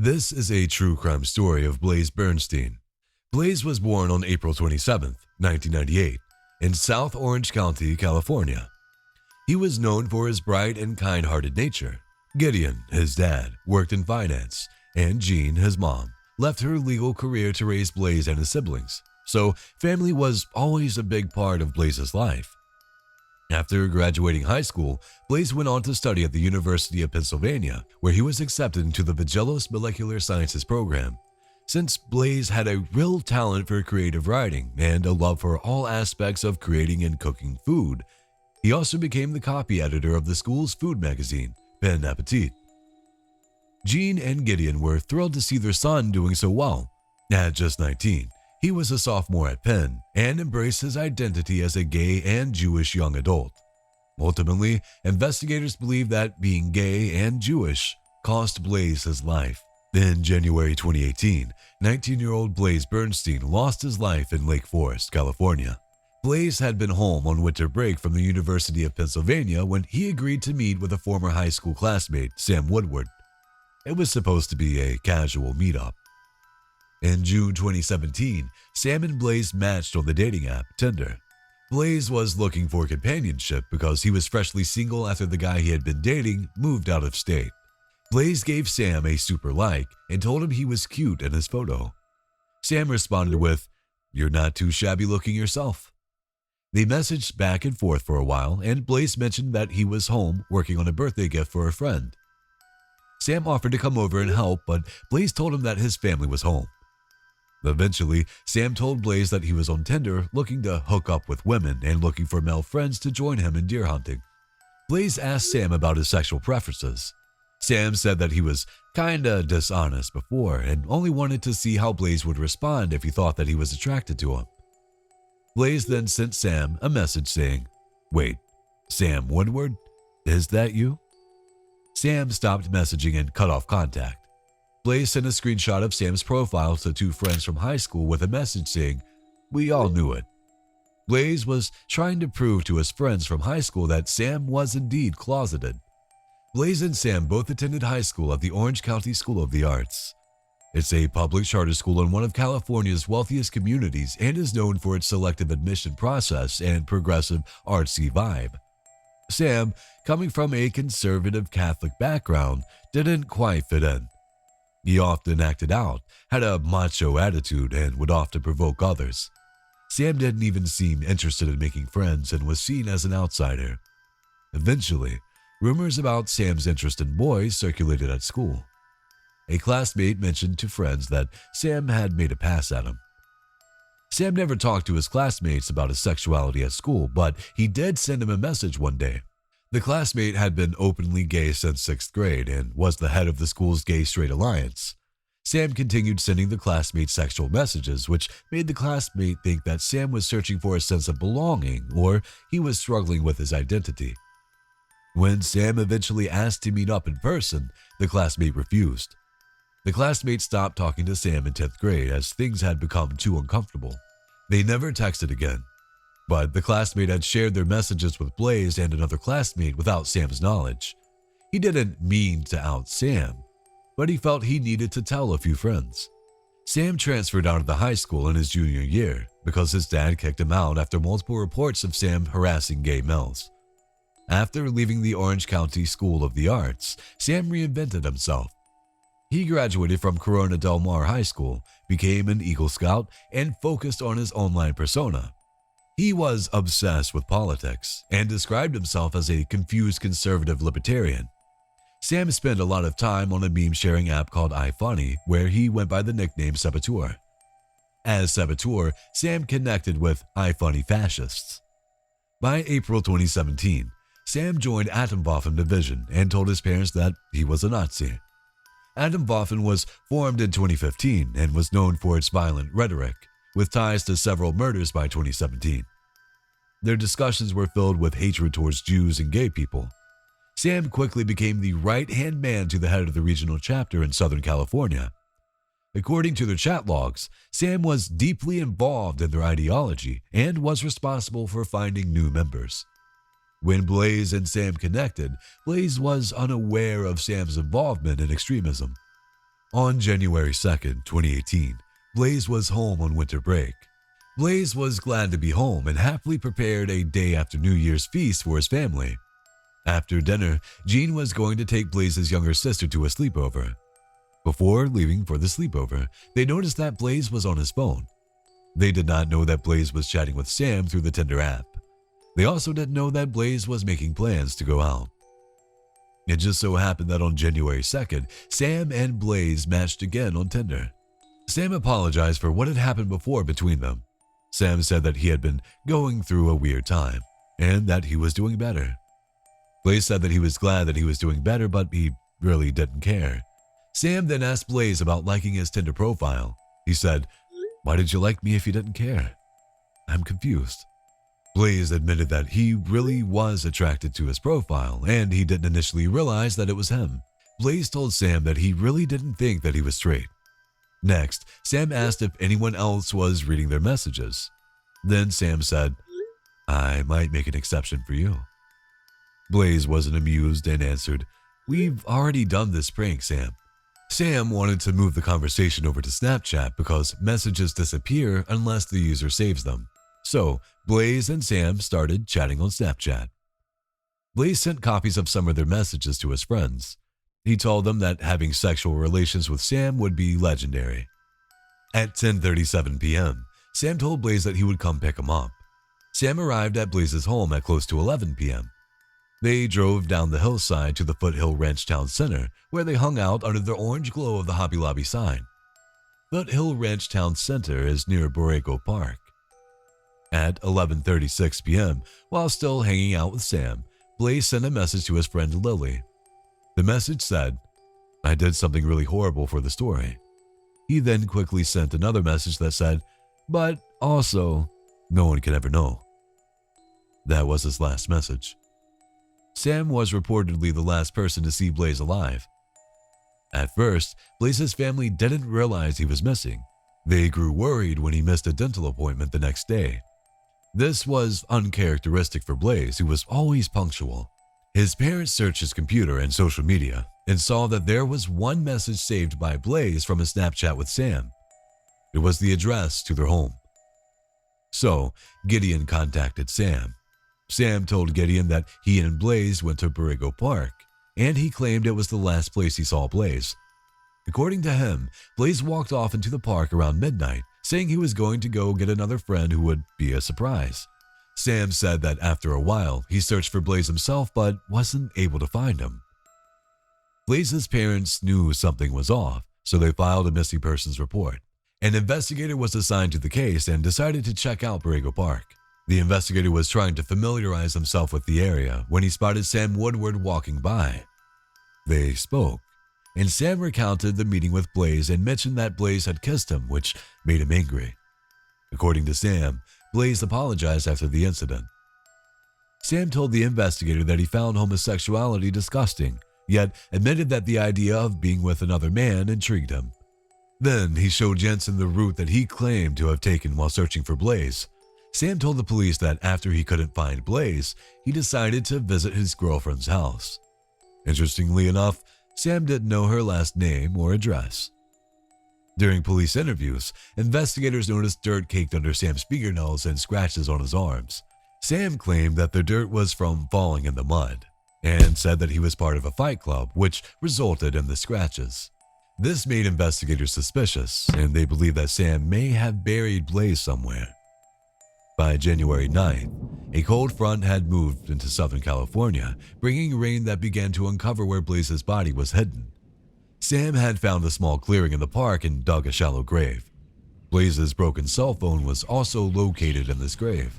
This is a true crime story of Blaze Bernstein. Blaze was born on April 27, 1998, in South Orange County, California. He was known for his bright and kind-hearted nature. Gideon, his dad, worked in finance, and Jean, his mom, left her legal career to raise Blaze and his siblings, so family was always a big part of Blaze's life. After graduating high school, Blaze went on to study at the University of Pennsylvania, where he was accepted into the Vagelos Molecular Sciences program. Since Blaze had a real talent for creative writing and a love for all aspects of creating and cooking food, he also became the copy editor of the school's food magazine, Bon Appetit. Jean and Gideon were thrilled to see their son doing so well. At just 19, he was a sophomore at Penn and embraced his identity as a gay and Jewish young adult. Ultimately, investigators believe that being gay and Jewish cost Blaze his life. In January 2018, 19-year-old Blaze Bernstein lost his life in Lake Forest, California. Blaze had been home on winter break from the University of Pennsylvania when he agreed to meet with a former high school classmate, Sam Woodward. It was supposed to be a casual meetup. In June 2017, Sam and Blaze matched on the dating app, Tinder. Blaze was looking for companionship because he was freshly single after the guy he had been dating moved out of state. Blaze gave Sam a super like and told him he was cute in his photo. Sam responded with, "You're not too shabby looking yourself." They messaged back and forth for a while, and Blaze mentioned that he was home working on a birthday gift for a friend. Sam offered to come over and help, but Blaze told him that his family was home. Eventually, Sam told Blaze that he was on Tinder looking to hook up with women and looking for male friends to join him in deer hunting. Blaze asked Sam about his sexual preferences. Sam said that he was kinda dishonest before and only wanted to see how Blaze would respond if he thought that he was attracted to him. Blaze then sent Sam a message saying, "Wait, Sam Woodward? Is that you?" Sam stopped messaging and cut off contact. Blaze sent a screenshot of Sam's profile to two friends from high school with a message saying, "We all knew it." Blaze was trying to prove to his friends from high school that Sam was indeed closeted. Blaze and Sam both attended high school at the Orange County School of the Arts. It's a public charter school in one of California's wealthiest communities and is known for its selective admission process and progressive artsy vibe. Sam, coming from a conservative Catholic background, didn't quite fit in. He often acted out, had a macho attitude, and would often provoke others. Sam didn't even seem interested in making friends and was seen as an outsider. Eventually, rumors about Sam's interest in boys circulated at school. A classmate mentioned to friends that Sam had made a pass at him. Sam never talked to his classmates about his sexuality at school, but he did send him a message one day. The classmate had been openly gay since 6th grade and was the head of the school's gay-straight alliance. Sam continued sending the classmate sexual messages, which made the classmate think that Sam was searching for a sense of belonging or he was struggling with his identity. When Sam eventually asked to meet up in person, the classmate refused. The classmate stopped talking to Sam in 10th grade as things had become too uncomfortable. They never texted again. But the classmate had shared their messages with Blaze and another classmate without Sam's knowledge. He didn't mean to out Sam, but he felt he needed to tell a few friends. Sam transferred out of the high school in his junior year because his dad kicked him out after multiple reports of Sam harassing gay males. After leaving the Orange County School of the Arts, Sam reinvented himself. He graduated from Corona Del Mar High School, became an Eagle Scout, and focused on his online persona. He was obsessed with politics and described himself as a confused conservative libertarian. Sam spent a lot of time on a meme-sharing app called iFunny, where he went by the nickname Saboteur. As Saboteur, Sam connected with iFunny fascists. By April 2017, Sam joined Atomwaffen Division and told his parents that he was a Nazi. Atomwaffen was formed in 2015 and was known for its violent rhetoric, with ties to several murders by 2017. Their discussions were filled with hatred towards Jews and gay people. Sam quickly became the right-hand man to the head of the regional chapter in Southern California. According to their chat logs, Sam was deeply involved in their ideology and was responsible for finding new members. When Blaze and Sam connected, Blaze was unaware of Sam's involvement in extremism. On January 2nd, 2018, Blaze was home on winter break. Blaze was glad to be home and happily prepared a day after New Year's feast for his family. After dinner, Jean was going to take Blaze's younger sister to a sleepover. Before leaving for the sleepover, they noticed that Blaze was on his phone. They did not know that Blaze was chatting with Sam through the Tinder app. They also didn't know that Blaze was making plans to go out. It just so happened that on January 2nd, Sam and Blaze matched again on Tinder. Sam apologized for what had happened before between them. Sam said that he had been going through a weird time and that he was doing better. Blaze said that he was glad that he was doing better, but he really didn't care. Sam then asked Blaze about liking his Tinder profile. He said, "Why did you like me if you didn't care?" "I'm confused." Blaze admitted that he really was attracted to his profile, and he didn't initially realize that it was him. Blaze told Sam that he really didn't think that he was straight. Next, Sam asked if anyone else was reading their messages. Then Sam said, "I might make an exception for you." Blaze wasn't amused and answered, "We've already done this prank, Sam." Sam wanted to move the conversation over to Snapchat because messages disappear unless the user saves them. So, Blaze and Sam started chatting on Snapchat. Blaze sent copies of some of their messages to his friends. He told them that having sexual relations with Sam would be legendary. At 10:37 p.m., Sam told Blaze that he would come pick him up. Sam arrived at Blaze's home at close to 11 p.m. They drove down the hillside to the Foothill Ranch Town Center, where they hung out under the orange glow of the Hobby Lobby sign. Foothill Ranch Town Center is near Borrego Park. At 11:36 p.m., while still hanging out with Sam, Blaze sent a message to his friend Lily. The message said, "I did something really horrible for the story." He then quickly sent another message that said, "But also, no one can ever know." That was his last message. Sam was reportedly the last person to see Blaze alive. At first, Blaze's family didn't realize he was missing. They grew worried when he missed a dental appointment the next day. This was uncharacteristic for Blaze, who was always punctual. His parents searched his computer and social media and saw that there was one message saved by Blaze from a Snapchat with Sam. It was the address to their home. So, Gideon contacted Sam. Sam told Gideon that he and Blaze went to Borrego Park, and he claimed it was the last place he saw Blaze. According to him, Blaze walked off into the park around midnight, saying he was going to go get another friend who would be a surprise. Sam said that after a while, he searched for Blaze himself but wasn't able to find him. Blaze's parents knew something was off, so they filed a missing persons report. An investigator was assigned to the case and decided to check out Borrego Park. The investigator was trying to familiarize himself with the area when he spotted Sam Woodward walking by. They spoke, and Sam recounted the meeting with Blaze and mentioned that Blaze had kissed him, which made him angry. According to Sam, Blaze apologized after the incident. Sam told the investigator that he found homosexuality disgusting, yet admitted that the idea of being with another man intrigued him. Then he showed Jensen the route that he claimed to have taken while searching for Blaze. Sam told the police that after he couldn't find Blaze, he decided to visit his girlfriend's house. Interestingly enough, Sam didn't know her last name or address. During police interviews, investigators noticed dirt caked under Sam's fingernails and scratches on his arms. Sam claimed that the dirt was from falling in the mud, and said that he was part of a fight club, which resulted in the scratches. This made investigators suspicious, and they believed that Sam may have buried Blaze somewhere. By January 9th, a cold front had moved into Southern California, bringing rain that began to uncover where Blaze's body was hidden. Sam had found a small clearing in the park and dug a shallow grave. Blaze's broken cell phone was also located in this grave.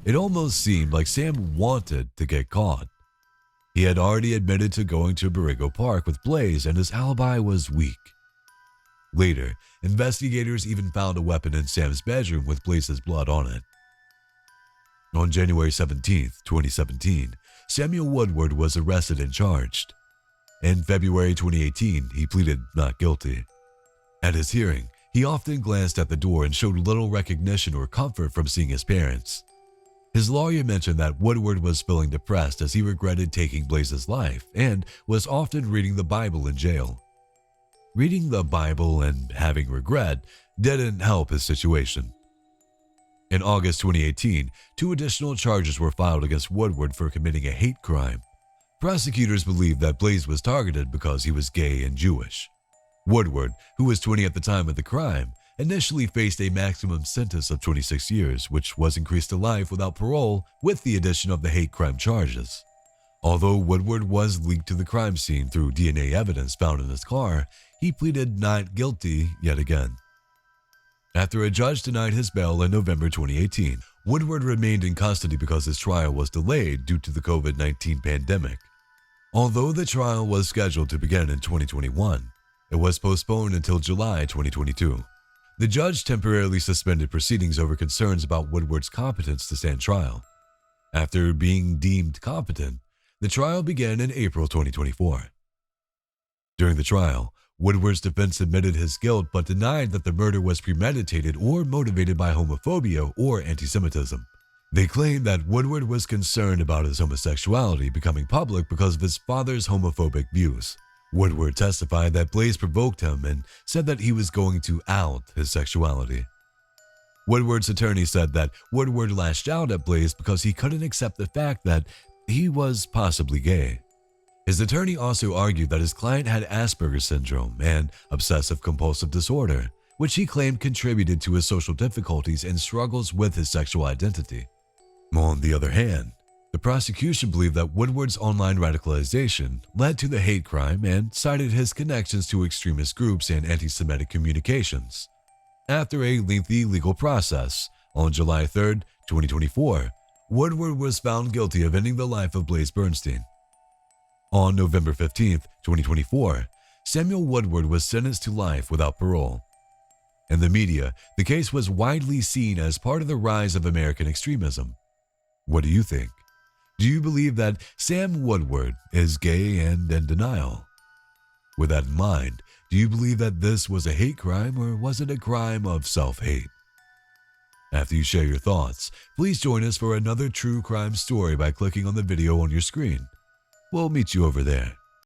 It almost seemed like Sam wanted to get caught. He had already admitted to going to Borrego Park with Blaze, and his alibi was weak. Later, investigators even found a weapon in Sam's bedroom with Blaze's blood on it. On January 17, 2017, Samuel Woodward was arrested and charged. In February 2018, he pleaded not guilty. At his hearing, he often glanced at the door and showed little recognition or comfort from seeing his parents. His lawyer mentioned that Woodward was feeling depressed as he regretted taking Blaze's life and was often reading the Bible in jail. Reading the Bible and having regret didn't help his situation. In August 2018, 2 additional charges were filed against Woodward for committing a hate crime. Prosecutors believed that Blaze was targeted because he was gay and Jewish. Woodward, who was 20 at the time of the crime, initially faced a maximum sentence of 26 years, which was increased to life without parole with the addition of the hate crime charges. Although Woodward was linked to the crime scene through DNA evidence found in his car, he pleaded not guilty yet again. After a judge denied his bail in November 2018, Woodward remained in custody because his trial was delayed due to the COVID-19 pandemic. Although the trial was scheduled to begin in 2021, it was postponed until July 2022. The judge temporarily suspended proceedings over concerns about Woodward's competence to stand trial. After being deemed competent, the trial began in April 2024. During the trial, Woodward's defense admitted his guilt but denied that the murder was premeditated or motivated by homophobia or antisemitism. They claimed that Woodward was concerned about his homosexuality becoming public because of his father's homophobic views. Woodward testified that Blaze provoked him and said that he was going to out his sexuality. Woodward's attorney said that Woodward lashed out at Blaze because he couldn't accept the fact that he was possibly gay. His attorney also argued that his client had Asperger's syndrome and obsessive-compulsive disorder, which he claimed contributed to his social difficulties and struggles with his sexual identity. On the other hand, the prosecution believed that Woodward's online radicalization led to the hate crime and cited his connections to extremist groups and anti-Semitic communications. After a lengthy legal process, on July 3, 2024, Woodward was found guilty of ending the life of Blaze Bernstein. On November 15, 2024, Samuel Woodward was sentenced to life without parole. In the media, the case was widely seen as part of the rise of American extremism. What do you think? Do you believe that Sam Woodward is gay and in denial? With that in mind, do you believe that this was a hate crime or was it a crime of self-hate? After you share your thoughts, please join us for another true crime story by clicking on the video on your screen. We'll meet you over there.